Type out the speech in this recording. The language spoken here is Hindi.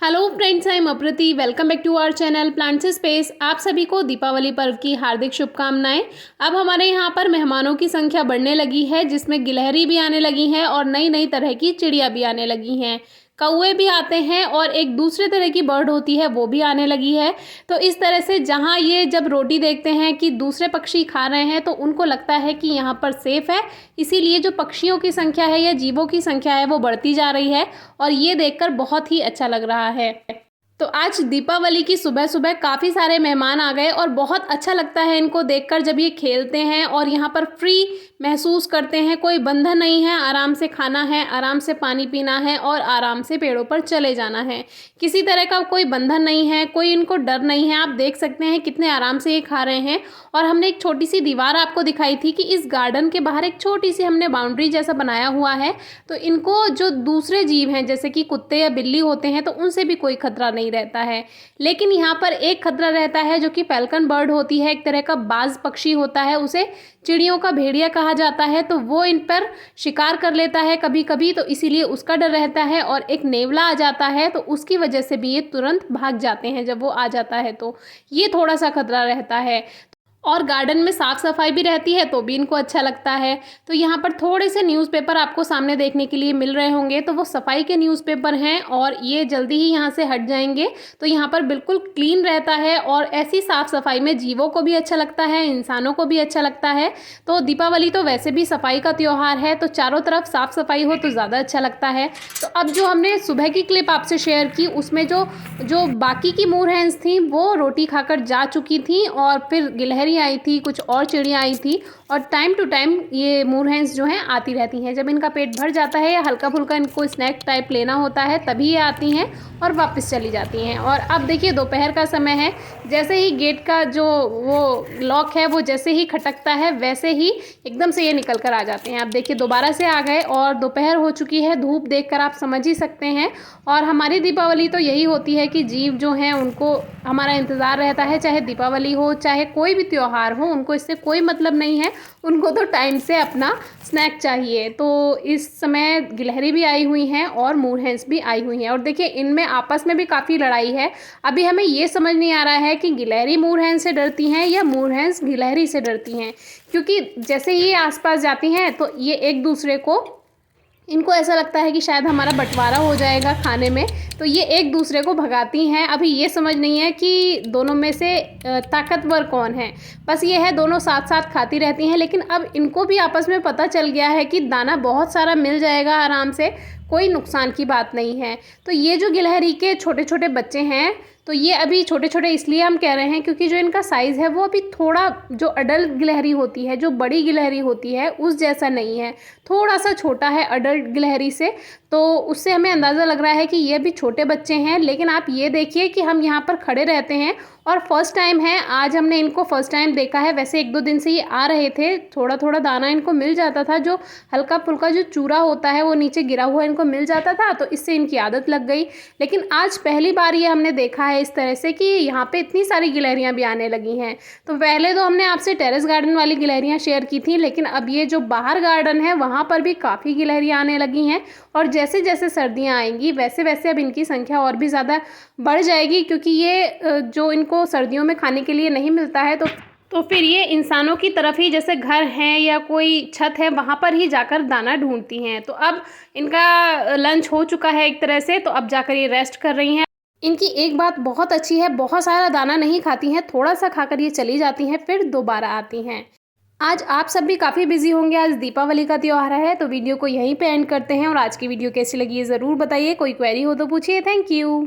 Hello friends, I am Aprati. Welcome back to our channel plants space. आप सभी को दीपावली पर्व की हार्दिक शुभकामनाएं। अब हमारे यहाँ पर मेहमानों की संख्या बढ़ने लगी है, जिसमें गिलहरी भी आने लगी हैं और नई नई तरह की चिड़िया भी आने लगी हैं। कौवे भी आते हैं और एक दूसरे तरह की बर्ड होती है वो भी आने लगी है। तो इस तरह से जहाँ ये जब रोटी देखते हैं कि दूसरे पक्षी खा रहे हैं तो उनको लगता है कि यहाँ पर सेफ है, इसीलिए जो पक्षियों की संख्या है या जीवों की संख्या है वो बढ़ती जा रही है और ये देखकर बहुत ही अच्छा लग रहा है। तो आज दीपावली की सुबह सुबह काफ़ी सारे मेहमान आ गए और बहुत अच्छा लगता है इनको देखकर जब ये खेलते हैं और यहाँ पर फ्री महसूस करते हैं। कोई बंधन नहीं है, आराम से खाना है, आराम से पानी पीना है और आराम से पेड़ों पर चले जाना है। किसी तरह का कोई बंधन नहीं है, कोई इनको डर नहीं है। आप देख सकते हैं कितने आराम से ये खा रहे हैं। और हमने एक छोटी सी दीवार आपको दिखाई थी कि इस गार्डन के बाहर एक छोटी सी हमने बाउंड्री जैसा बनाया हुआ है, तो इनको जो दूसरे जीव हैं जैसे कि कुत्ते या बिल्ली होते हैं तो उनसे भी कोई खतरा नहीं रहता है। लेकिन यहाँ पर एक खतरा रहता है जो कि पेल्कन बर्ड होती है, एक तरह का बाज पक्षी होता है, उसे चिड़ियों का भेड़िया कहा जाता है। तो वो इन पर शिकार कर लेता है कभी कभी, तो इसीलिए उसका डर रहता है। और एक नेवला आ जाता है तो उसकी वजह से भी ये तुरंत भाग जाते हैं जब वो आ जाता है, तो ये थोड़ा सा खतरा रहता है। और गार्डन में साफ़ सफाई भी रहती है तो भी इनको अच्छा लगता है। तो यहाँ पर थोड़े से न्यूज़पेपर आपको सामने देखने के लिए मिल रहे होंगे, तो वो सफाई के न्यूज़पेपर हैं और ये जल्दी ही यहाँ से हट जाएंगे। तो यहाँ पर बिल्कुल क्लीन रहता है और ऐसी साफ़ सफाई में जीवों को भी अच्छा लगता है, इंसानों को भी अच्छा लगता है। तो दीपावली तो वैसे भी सफाई का त्यौहार है, तो चारों तरफ साफ़ सफाई हो तो ज़्यादा अच्छा लगता है। तो अब जो हमने सुबह की क्लिप आपसे शेयर की उसमें जो जो बाकी की मोर हेन्स थी वो रोटी खाकर जा चुकी थी और फिर गिलहरी आई थी, कुछ और चिड़िया आई थी। और टाइम टू टाइम ये मोर हेन्स जो हैं आती रहती हैं। जब इनका पेट भर जाता है या हल्का फुल्का इनको स्नैक टाइप लेना होता है तभी ये आती हैं और वापस चली जाती हैं। और अब देखिए दोपहर का समय है, जैसे ही गेट का जो वो लॉक है वो जैसे ही खटकता है वैसे ही एकदम से ये निकल कर आ जाते हैं। अब देखिए दोबारा से आ गए और दोपहर हो चुकी है, धूप देखकर आप समझ ही सकते हैं। और हमारी दीपावली तो यही होती है कि जीव जो हैं उनको हमारा इंतज़ार रहता है, चाहे दीपावली हो चाहे कोई भी त्यौहार हो, उनको इससे कोई मतलब नहीं है। उनको तो टाइम से अपना स्नैक चाहिए। तो इस समय गिलहरी भी आई हुई हैं और मोर हेन्स भी आई हुई हैं और देखिए इनमें आपस में भी काफ़ी लड़ाई है। अभी हमें ये समझ नहीं आ रहा है कि गिलहरी मोर हेन्स से डरती हैं या मोर हेन्स गिलहरी से डरती हैं, क्योंकि जैसे ये आसपास जाती हैं तो ये एक दूसरे को, इनको ऐसा लगता है कि शायद हमारा बंटवारा हो जाएगा खाने में, तो ये एक दूसरे को भगाती हैं। अभी ये समझ नहीं है कि दोनों में से ताकतवर कौन है, बस ये है दोनों साथ साथ खाती रहती हैं। लेकिन अब इनको भी आपस में पता चल गया है कि दाना बहुत सारा मिल जाएगा आराम से, कोई नुकसान की बात नहीं है। तो ये जो गिलहरी के छोटे छोटे बच्चे हैं, तो ये अभी छोटे छोटे इसलिए हम कह रहे हैं क्योंकि जो इनका साइज़ है वो अभी थोड़ा, जो अडल्ट गिलहरी होती है, जो बड़ी गिलहरी होती है उस जैसा नहीं है, थोड़ा सा छोटा है अडल्ट गिलहरी से। तो उससे हमें अंदाज़ा लग रहा है कि ये भी छोटे बच्चे हैं। लेकिन आप ये देखिए कि हम यहाँ पर खड़े रहते हैं और फर्स्ट टाइम है, आज हमने इनको फर्स्ट टाइम देखा है। वैसे एक दो दिन से ये आ रहे थे, थोड़ा थोड़ा दाना इनको मिल जाता था, जो हल्का फुल्का जो चूरा होता है वो नीचे गिरा हुआ इनको मिल जाता था, तो इससे इनकी आदत लग गई। लेकिन आज पहली बार ये हमने देखा है इस तरह से कि यहाँ पे इतनी सारी गिलहरियाँ भी आने लगी हैं। तो पहले तो हमने आपसे टेरेस गार्डन वाली गिलहरियाँ शेयर की थी, लेकिन अब ये जो बाहर गार्डन है वहाँ पर भी काफ़ी गिलहरियाँ आने लगी हैं। और जैसे जैसे सर्दियाँ आएंगी वैसे वैसे अब इनकी संख्या और भी ज़्यादा बढ़ जाएगी, क्योंकि ये जो इनको सर्दियों में खाने के लिए नहीं मिलता है तो फिर ये इंसानों की तरफ ही, जैसे घर हैं या कोई छत है वहाँ पर ही जाकर दाना ढूंढती हैं। तो अब इनका लंच हो चुका है एक तरह से, तो अब जाकर ये रेस्ट कर रही हैं। इनकी एक बात बहुत अच्छी है, बहुत सारा दाना नहीं खाती हैं, थोड़ा सा खाकर ये चली जाती हैं फिर दोबारा आती हैं। आज आप सब भी काफ़ी बिजी होंगे, आज दीपावली का त्यौहार है, तो वीडियो को यहीं पे एंड करते हैं। और आज की वीडियो कैसी लगी ये ज़रूर बताइए, कोई क्वेरी हो तो पूछिए। Thank you.